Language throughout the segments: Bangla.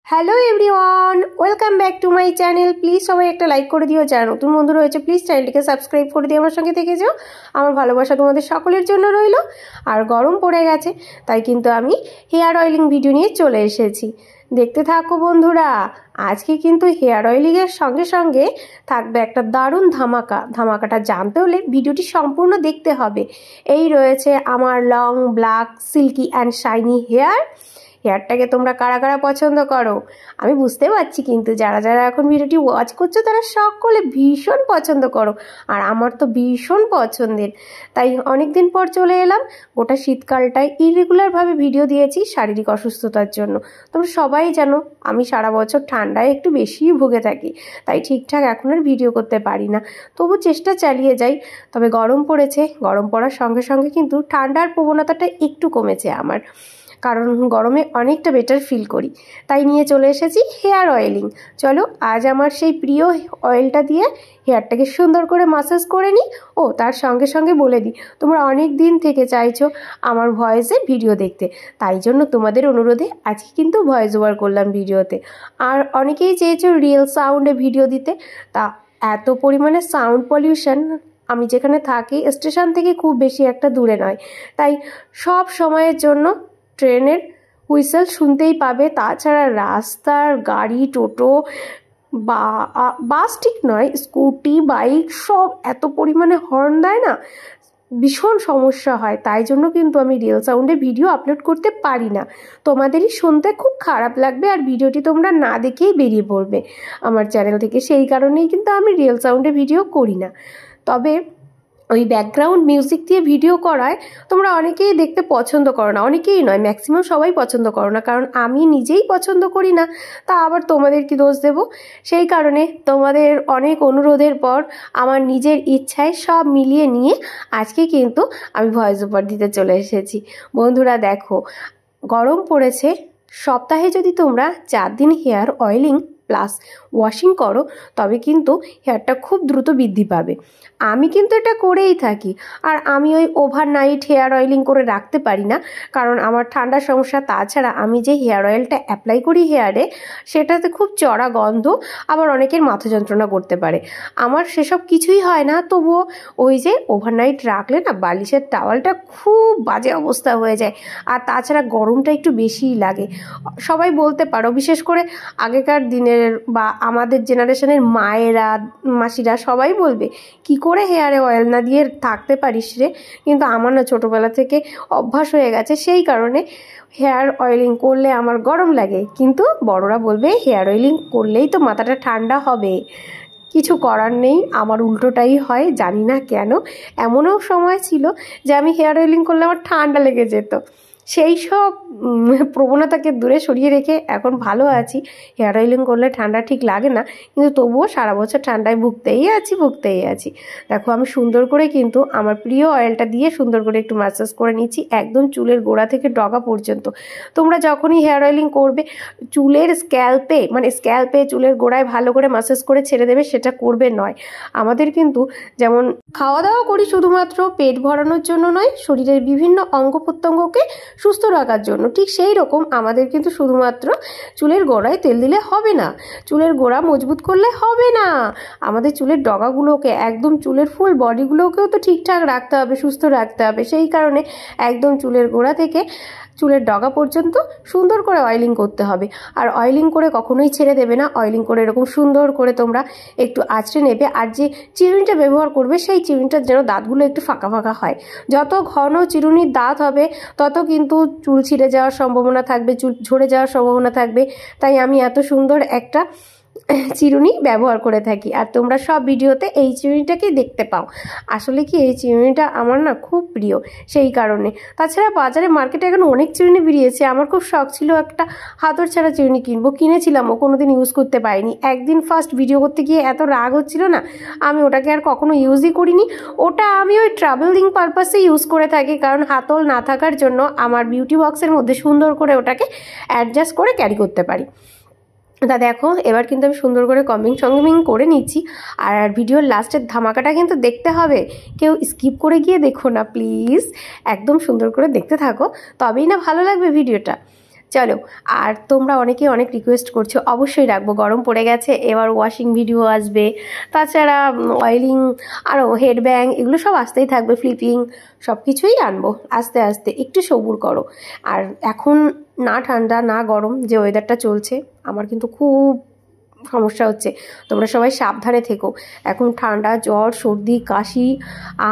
Hello everyone, welcome back to my channel. Please সবাই একটা লাইক করে দিও, যারা নতুন বন্ধু রয়েছে প্লিজ চ্যানেলটিকে সাবস্ক্রাইব করে দিয়ে আমার সঙ্গে থেকে যাও। আমার ভালোবাসা তোমাদের সকলের জন্য রইল। আর গরম পড়ে গেছে, তাই কিন্তু আমি হেয়ার অয়েলিং ভিডিও নিয়ে চলে এসেছি। দেখতে থাকো বন্ধুরা। আজকে কিন্তু হেয়ার অয়েলিংয়ের সঙ্গে সঙ্গে থাকবে একটা দারুণ ধামাকাটা জানতে হলে ভিডিওটি সম্পূর্ণ দেখতে হবে। এই রয়েছে আমার long black silky and shiny হেয়ারটাকে তোমরা কারা কারা পছন্দ করো আমি বুঝতে পারছি, কিন্তু যারা যারা এখন ভিডিওটি ওয়াচ করছো তারা সকলে ভীষণ পছন্দ করো, আর আমার তো ভীষণ পছন্দের। তাই অনেক দিন পর চলে এলাম। গোটা শীতকালটায় ইরেগুলারভাবে ভিডিও দিয়েছি শারীরিক অসুস্থতার জন্য। তোমরা সবাই জানো আমি সারা বছর ঠান্ডায় একটু বেশিই ভুগে থাকি, তাই ঠিকঠাক এখন আর ভিডিও করতে পারি না। তবু চেষ্টা চালিয়ে যাই। তবে গরম পড়েছে, গরম পড়ার সঙ্গে সঙ্গে কিন্তু ঠান্ডার প্রবণতাটা একটু কমেছে আমার, কারণ গরমে অনেকটা বেটার ফিল করি। তাই নিয়ে চলে এসেছি হেয়ার অয়েলিং। চলো আজ আমার সেই প্রিয় অয়েলটা দিয়ে হেয়ারটাকে সুন্দর করে ম্যাসাজ করে নিই। ও তার সঙ্গে সঙ্গে বলে দিই, তোমরা অনেক দিন থেকে চাইছো আমার ভয়েসে ভিডিও দেখতে, তাই জন্য তোমাদের অনুরোধে আজকে কিন্তু ভয়েস ওভার করলাম ভিডিওতে। আর অনেকেই চেয়েছো রিয়েল সাউন্ডে ভিডিও দিতে, তা এত পরিমাণে সাউন্ড পলিউশন, আমি যেখানে থাকি স্টেশন থেকে খুব বেশি একটা দূরে নয়, তাই সব সময়ের জন্য ট্রেনের হুইসেল শুনতেই পাবে। তাছাড়া রাস্তার গাড়ি, টোটো বা বাস ঠিক নয়, স্কুটি, বাইক সব এত পরিমাণে হর্ন দেয় না, ভীষণ সমস্যা হয়। তাই জন্য কিন্তু আমি রিয়েল সাউন্ডে ভিডিও আপলোড করতে পারি না। তোমাদেরই শুনতে খুব খারাপ লাগবে আর ভিডিওটি তোমরা না দেখেই বেরিয়ে পড়বে আমার চ্যানেল থেকে। সেই কারণেই কিন্তু আমি রিয়েল সাউন্ডে ভিডিও করি না। তবে ওই ব্যাকগ্রাউন্ড মিউজিক দিয়ে ভিডিও করায় তোমরা অনেকেই দেখতে পছন্দ করো না, অনেকেই নয় ম্যাক্সিমাম সবাই পছন্দ করো না, কারণ আমি নিজেই পছন্দ করি না, তা আবার তোমাদের কি দোষ দেব। সেই কারণে তোমাদের অনেক অনুরোধের পর আমার নিজের ইচ্ছায় সব মিলিয়ে নিয়ে আজকে কিন্তু আমি ভয়েস ওভার দিতে চলে এসেছি। বন্ধুরা দেখো, গরম পড়েছে, সপ্তাহে যদি তোমরা 4 দিন হেয়ার অয়েলিং প্লাস ওয়াশিং করো তবে কিন্তু হেয়ারটা খুব দ্রুত বৃদ্ধি পাবে। আমি কিন্তু এটা করেই থাকি। আর আমি ওই ওভারনাইট হেয়ার অয়েলিং করে রাখতে পারি না, কারণ আমার ঠান্ডার সমস্যা। তাছাড়া আমি যে হেয়ার অয়েলটা অ্যাপ্লাই করি হেয়ারে, সেটাতে খুব চড়া গন্ধ, আবার অনেকের মাথা যন্ত্রণা করতে পারে। আমার সেসব কিছুই হয় না, তবুও ওই যে ওভারনাইট রাখলে না বালিশের টাওয়ালটা খুব বাজে অবস্থা হয়ে যায়। আর তাছাড়া গরমটা একটু বেশিই লাগে। সবাই বলতে পারো, বিশেষ করে আগেকার দিনের বা আমাদের জেনারেশনের মায়েরা, মাসিরা সবাই বলবে, কি করে হেয়ারে অয়েল না দিয়ে থাকতে পারিস রে। কিন্তু আমার না ছোটোবেলা থেকে অভ্যাস হয়ে গেছে, সেই কারণে হেয়ার অয়েলিং করলে আমার গরম লাগে। কিন্তু বড়রা বলবে হেয়ার অয়েলিং করলেই তো মাথাটা ঠান্ডা হবে। কিছু করার নেই, আমার উল্টোটাই হয়, জানি না কেন। এমনও সময় ছিল যে আমি হেয়ার অয়েলিং করলে আমার ঠান্ডা লেগে যেত। সেই সব প্রবণতাকে দূরে সরিয়ে রেখে এখন ভালো আছি। হেয়ার অয়েলিং করলে ঠান্ডা ঠিক লাগে না, কিন্তু তবুও সারা বছর ঠান্ডায় ভুগতেই আছি। দেখো আমি সুন্দর করে কিন্তু আমার প্রিয় অয়েলটা দিয়ে সুন্দর করে একটু ম্যাসাজ করে নিচ্ছি, একদম চুলের গোড়া থেকে ডগা পর্যন্ত। তোমরা যখনই হেয়ার অয়েলিং করবে চুলের স্ক্যাল্পে চুলের গোড়ায় ভালো করে ম্যাসাজ করে ছেড়ে দেবে, সেটা করবে নয়। আমাদের কিন্তু যেমন খাওয়া দাওয়া করি শুধুমাত্র পেট ভরানোর জন্য নয়, শরীরের বিভিন্ন অঙ্গ প্রত্যঙ্গকে সুস্থ রাখার জন্য, ঠিক সেই রকম আমাদের কিন্তু শুধুমাত্র চুলের গোড়ায় তেল দিলে হবে না, চুলের গোড়া মজবুত করলে হবে না। আমাদের চুলের ডগাগুলোকে, একদম চুলের ফুল বডিগুলোকেও তো ঠিকঠাক রাখতে হবে, সুস্থ রাখতে হবে। সেই কারণে একদম চুলের গোড়া থেকে চুলের ডগা পর্যন্ত সুন্দর করে অয়েলিং করতে হবে। আর অয়েলিং করে কখনোই ছেড়ে দেবে না। অয়েলিং করে এরকম সুন্দর করে তোমরা একটু আঁচড়ে নেবে। আর যে চিরুনিটা ব্যবহার করবে সেই চিরুনিটার যেন দাঁতগুলো একটু ফাঁকা ফাঁকা হয়। যত ঘন চিরুনির দাঁত হবে তত কিন্তু চুল ছিঁড়ে যাওয়ার সম্ভাবনা থাকবে, চুল ঝরে যাওয়ার সম্ভাবনা থাকবে। তাই আমি এত সুন্দর একটা চিরুনি ব্যবহার করে থাকি, আর তোমরা সব ভিডিওতে এই চিরুনিটাকেই দেখতে পাও। আসলে কি এই চিরুনিটা আমার না খুব প্রিয়, সেই কারণে। তাছাড়া বাজারে মার্কেটে এখন অনেক চিরুনি বেরিয়েছে। আমার খুব শখ ছিল একটা হাতর ছাড়া চিরুনি কিনেছিলাম, ও কোনোদিন ইউজ করতে পারিনি। একদিন ফার্স্ট ভিডিও করতে গিয়ে এত রাগ হচ্ছিল না, আমি ওটাকে আর কখনো ইউজই করিনি। ওটা আমি ওই ট্রাভেলিং পারপাসে ইউজ করে থাকি, কারণ হাতল না থাকার জন্য আমার বিউটি বক্সের মধ্যে সুন্দর করে ওটাকে অ্যাডজাস্ট করে ক্যারি করতে পারি। তা দেখো এবার কিন্তু আমি সুন্দর করে কম্বিং করে নিচ্ছি। আর ভিডিওর লাস্টের ধামাকাটা কিন্তু দেখতে হবে, কেউ স্কিপ করে গিয়ে দেখো না প্লিজ, একদম সুন্দর করে দেখতে থাকো, তবেই না ভালো লাগবে ভিডিওটা। চলো, আর তোমরা অনেকে অনেক রিকোয়েস্ট করছো, অবশ্যই রাখবো। গরম পড়ে গেছে, এবার ওয়াশিং ভিডিও আসবে, তাছাড়া অয়েলিং, আরও হেড ব্যাং, এগুলো সব আসতেই থাকবে, ফ্লিপিং, সব কিছুই আনবো আস্তে আস্তে, একটু সবুর করো। আর এখন না ঠান্ডা না গরম, যে ওয়েদারটা চলছে, আমার কিন্তু খুব সমস্যা হচ্ছে। তোমরা সবাই সাবধানে থেকো। এখন ঠান্ডা, জ্বর, সর্দি, কাশি,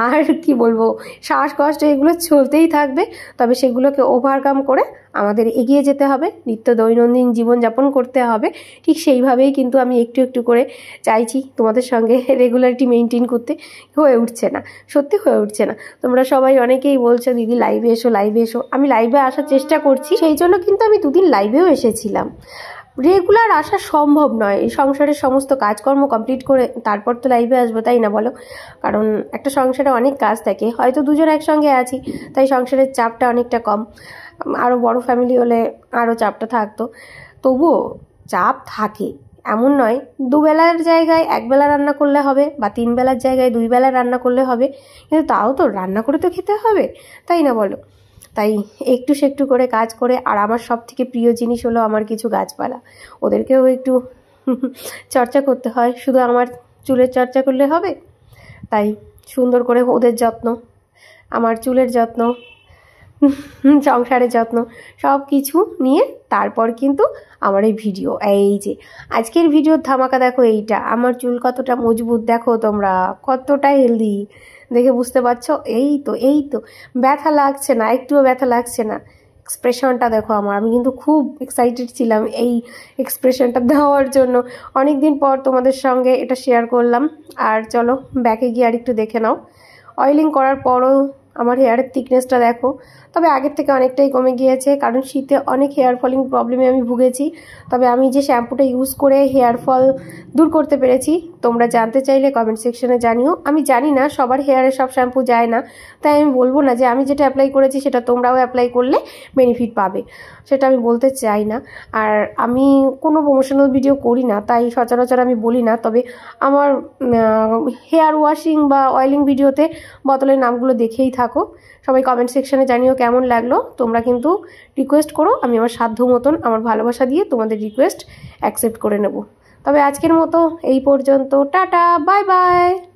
আর কি বলবো, শ্বাসকষ্ট, এগুলো চলতেই থাকবে। তবে সেগুলোকে ওভারকাম করে আমাদের এগিয়ে যেতে হবে, নিত্য দৈনন্দিন জীবনযাপন করতে হবে। ঠিক সেইভাবেই কিন্তু আমি একটু একটু করে চাইছি তোমাদের সঙ্গে রেগুলারিটি মেনটেন করতে। হয়ে উঠছে না, সত্যি হয়ে উঠছে না। তোমরা সবাই অনেকেই বলছো দিদি লাইভে এসো, লাইভে এসো। আমি লাইভে আসার চেষ্টা করছি, সেই জন্য কিন্তু আমি 2 দিন লাইভেও এসেছিলাম। রেগুলার আসা সম্ভব নয়, সংসারের সমস্ত কাজকর্ম কমপ্লিট করে তারপর তো লাইভে আসবো, তাই না বলো? কারণ একটা সংসারে অনেক কাজ থাকে, হয়তো দুজন একসঙ্গে আছি তাই সংসারের চাপটা অনেকটা কম। আরও বড় ফ্যামিলি হলে আরও চাপটা থাকতো, তবুও চাপ থাকে। এমন নয় 2 বেলার জায়গায় 1 বেলা রান্না করলে হবে, বা 3 বেলার জায়গায় 2 বেলা রান্না করলে হবে, কিন্তু তাও তো রান্না করে তো খেতে হবে, তাই না বলো? তাই একটু সেকটু করে কাজ করে। আর আমার সব থেকে প্রিয় জিনিস হলো আমার কিছু গাছপালা, ওদেরকেও একটু চর্চা করতে হয়। শুধু আমার চুলের চর্চা করলে হবে? তাই সুন্দর করে ওদের যত্ন, আমার চুলের যত্ন, সংসারের যত্ন, সব কিছু নিয়ে তারপর কিন্তু আমার এই ভিডিও। এই যে আজকের ভিডিওর ধামাকা দেখো, এইটা আমার চুল কতটা মজবুত, দেখো তোমরা কতটা হেলদি, দেখে বুঝতে পারছো? এই তো ব্যথা লাগছে না, একটুও ব্যথা লাগছে না। এক্সপ্রেশনটা দেখো আমার, আমি কিন্তু খুব এক্সাইটেড ছিলাম এই এক্সপ্রেশনটা দেওয়ার জন্য। অনেক দিন পর তোমাদের সঙ্গে এটা শেয়ার করলাম। আর চলো ব্যাকে গিয়ে আর একটু দেখে নাও। অয়েলিং করার পরও আমার হেয়ারের থিকনেসটা দেখো, তবে আগের থেকে অনেকটাই কমে গিয়েছে, কারণ শীতে অনেক হেয়ার ফলিং প্রবলেমে আমি ভুগেছি। তবে আমি যে শ্যাম্পুটা ইউজ করে হেয়ার ফল দূর করতে পেরেছি, তোমরা জানতে চাইলে কমেন্ট সেকশনে জানিও। আমি জানি না সবার হেয়ারে সব শ্যাম্পু যায় না, তাই আমি বলবো না যে আমি যেটা অ্যাপ্লাই করেছি সেটা তোমরাও অ্যাপ্লাই করলে বেনিফিট পাবে, সেটা আমি বলতে চাই না। আর আমি কোনো প্রমোশনাল ভিডিও করি না, তাই সচরাচর আমি বলি না। তবে আমার হেয়ার ওয়াশিং বা অয়েলিং ভিডিওতে বোতলের নামগুলো দেখেই থাকো। সবাই কমেন্ট সেকশনে জানিও কেমন লাগলো। তোমরা কিন্তু রিকোয়েস্ট করো, আমি আমার সাধ্য মতন আমার ভালোবাসা দিয়ে তোমাদের রিকোয়েস্ট অ্যাকসেপ্ট করে নেব। তবে আজকের মতো এই পর্যন্ত, টাটা, বাই বাই।